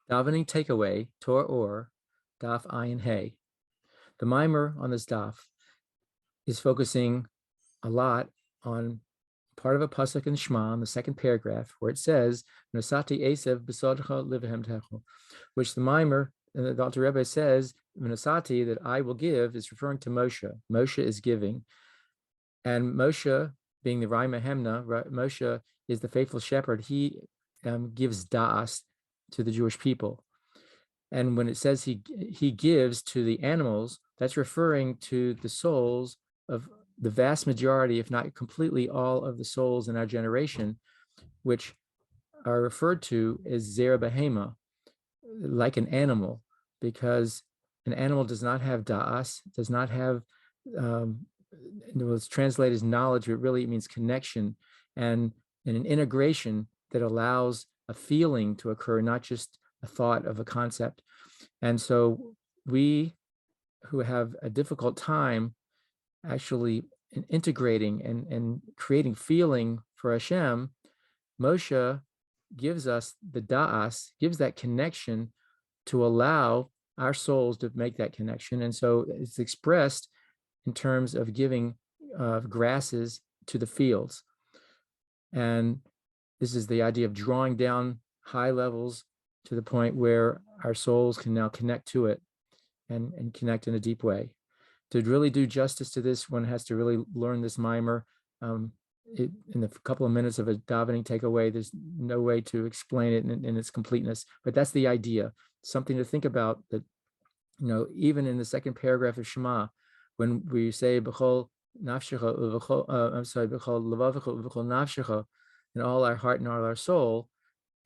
Davening takeaway, Torah Ohr, daf ayin hey. The mimer on this daf is focusing a lot on part of a pasuk in Shema, in the second paragraph, where it says, "Nasati esev b'sodcha livahem techu," which the mimer, the Alter Rebbe says, "Nasati," that I will give, is referring to Moshe. Moshe is giving, and Moshe, being the Rai Mehemna, Moshe is the faithful shepherd. He gives da'as to the Jewish people. And when it says he gives to the animals, that's referring to the souls of the vast majority, if not completely all of the souls in our generation, which are referred to as zera behema, like an animal, because an animal does not have da'as, does not have, what's translated as knowledge, but really it means connection and an integration that allows a feeling to occur, not just a thought of a concept. And so we who have a difficult time actually integrating and creating feeling for Hashem, Moshe gives us the da'as, gives that connection to allow our souls to make that connection. And so it's expressed in terms of giving grasses to the fields. And this is the idea of drawing down high levels to the point where our souls can now connect to it and connect in a deep way. To really do justice to this, one has to really learn this mimer. In the couple of minutes of a davening takeaway, there's no way to explain it in its completeness, but that's the idea. Something to think about, that, even in the second paragraph of Shema, when we say b'chol nafshecha, b'chol levavecha, b'chol nafshecha, in all our heart and all our soul,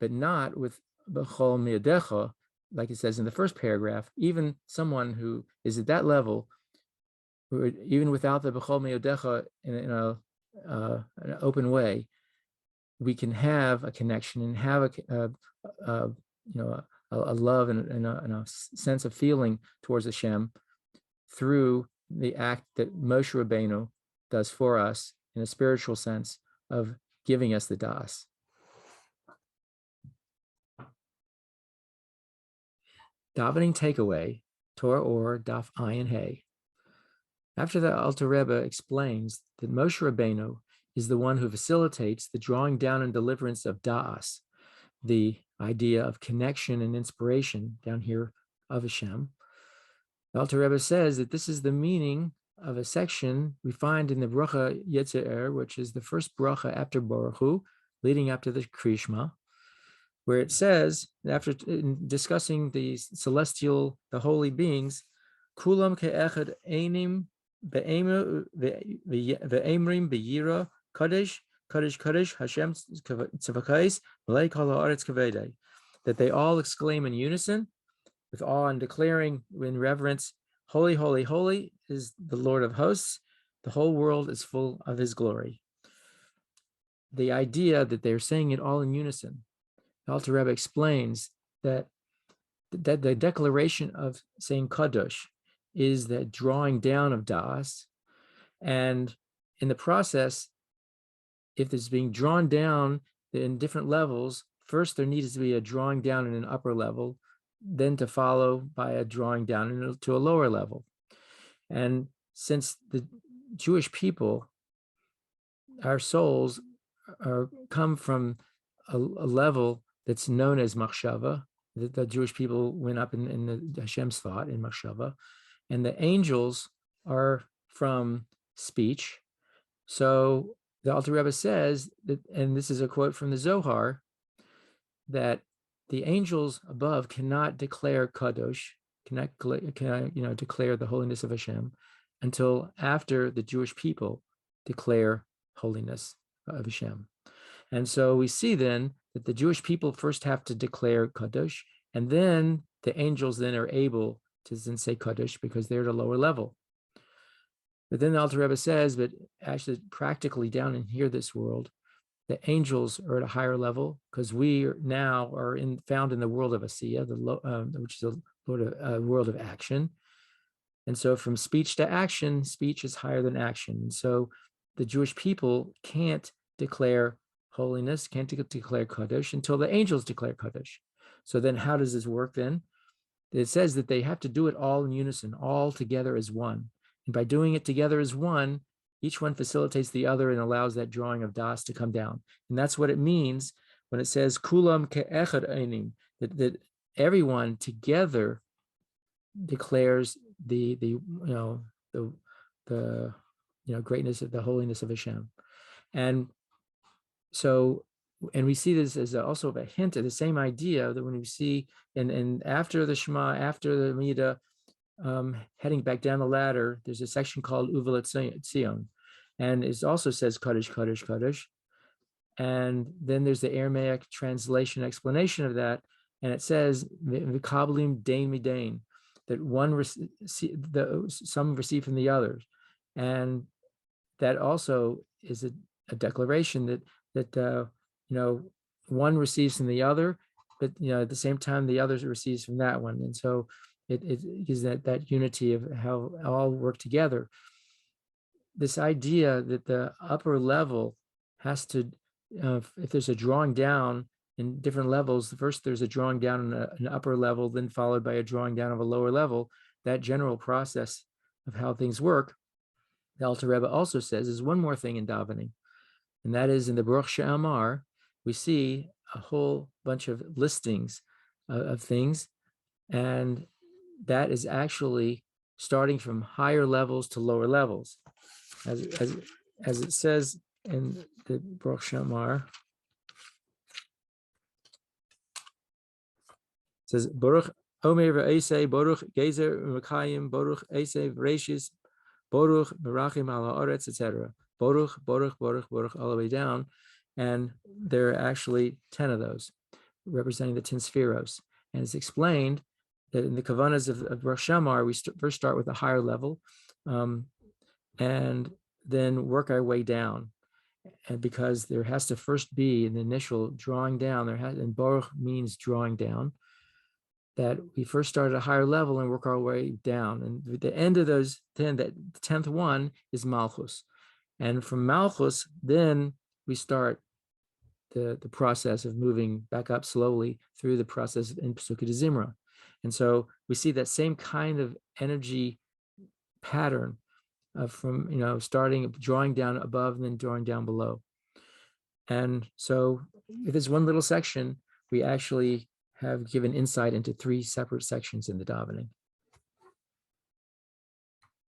but not with b'chol miyadecha, like it says in the first paragraph. Even someone who is at that level, even without the b'chol miyadecha in an open way, we can have a connection and have a love and a sense of feeling towards Hashem through the act that Moshe Rabbeinu does for us in a spiritual sense of giving us the das. Davening takeaway, Torah Ohr, daf ayin hey. After the Alter Rebbe explains that Moshe Rabbeinu is the one who facilitates the drawing down and deliverance of da'as, the idea of connection and inspiration down here of Hashem, the Alter Rebbe says that this is the meaning of a section we find in the bracha Yetzer, which is the first bracha after Baruch, leading up to the Krishma, where it says, after discussing the celestial, the holy beings, Kulam ke'echad einim ve'emrim be'yira kadesh kadesh kadesh Hashem tzavakais malei kol haaretz kavedei, that they all exclaim in unison with awe and declaring in reverence, "Holy, holy, holy is the Lord of hosts. The whole world is full of his glory." The idea that they're saying it all in unison, Alter Rebbe explains that the declaration of saying Kadosh is that drawing down of Das, and in the process, if there's being drawn down in different levels, first there needs to be a drawing down in an upper level, then to follow by a drawing down to a lower level. And since the Jewish people, our souls come from a level that's known as machshava, that the Jewish people went up in the Hashem's thought in machshava, and the angels are from speech. So the Alter Rebbe says that, and this is a quote from the Zohar, that the angels above cannot declare kadosh, cannot declare the holiness of Hashem until after the Jewish people declare holiness of Hashem. And so we see then that the Jewish people first have to declare kadosh, and then the angels then are able to then say kadosh because they're at a lower level. But then the Alter Rebbe says, but actually practically down in here, this world, the angels are at a higher level because we now are found in the world of Asiya, which is a world of action. And so from speech to action, speech is higher than action. And so the Jewish people can't declare holiness, can't declare Kadosh until the angels declare Kadosh. So then how does this work then? It says that they have to do it all in unison, all together as one. And by doing it together as one, each one facilitates the other and allows that drawing of das to come down. And that's what it means when it says kulam ke'echad einim, that everyone together declares the greatness of the holiness of Hashem. And so, and we see this as also a hint of the same idea that when we see, and after the Shema, after the Midah, heading back down the ladder, there's a section called Uvelat Tzion, and it also says Kaddish, Kaddish, Kaddish. And then there's the Aramaic translation explanation of that, and it says V'kablim dain midain, that some receive from the others, and that also is a declaration that one receives from the other, but at the same time the other receives from that one, and so it is that unity of how all work together. This idea that the upper level has to, if there's a drawing down in different levels, first there's a drawing down in an upper level, then followed by a drawing down of a lower level, that general process of how things work, the Alter Rebbe also says is one more thing in davening, and that is in the Baruch She'amar, we see a whole bunch of listings of things, and that is actually starting from higher levels to lower levels. As it says in the Baruch She'amar, it says, Baruch Omer v'Eisei, Baruch Gezer Mekayim, Baruch Eisei v'Reishis, Baruch Merachim ala Aretz, etc. Baruch, Baruch, Baruch, Baruch, all the way down. And there are actually 10 of those, representing the 10 spheros. And it's explained that in the kavanas of Baruch She'amar, we first start with a higher level, and then work our way down. And because there has to first be an initial drawing down, and Baruch means drawing down, that we first start at a higher level and work our way down. And at the end of those 10, that 10th one is Malchus. And from Malchus, then we start the process of moving back up slowly through the process in Pesukei Zimra. And so we see that same kind of energy pattern from, starting, drawing down above and then drawing down below. And so if there's one little section, we actually have given insight into 3 separate sections in the davening.